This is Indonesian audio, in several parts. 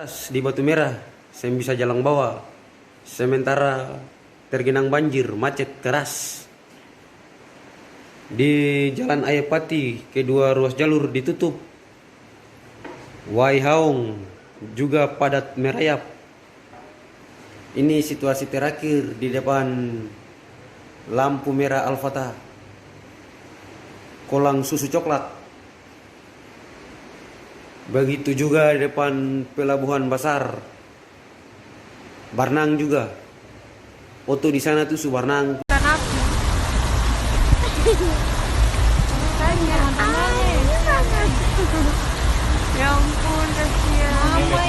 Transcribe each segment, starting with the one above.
Di Batu Merah, saya bisa jalan bawah. Sementara tergenang banjir, macet keras. Di Jalan Ayapati, kedua ruas jalur ditutup. Waihaong juga padat merayap. Ini situasi terakhir di depan lampu merah Al-Fatah. Kolang susu coklat. Begitu juga di depan pelabuhan Basar. Barnang juga. Foto di sana tuh Subarnang. Ya ampun, kasihan. Mama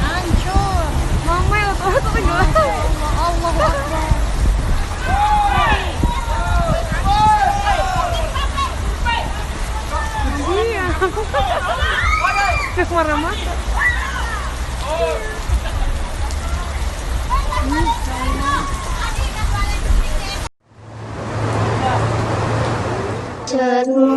hancur. Mama ya tuh gimana? Allah Akbar. Iya. Terus marah-marah. Cerutu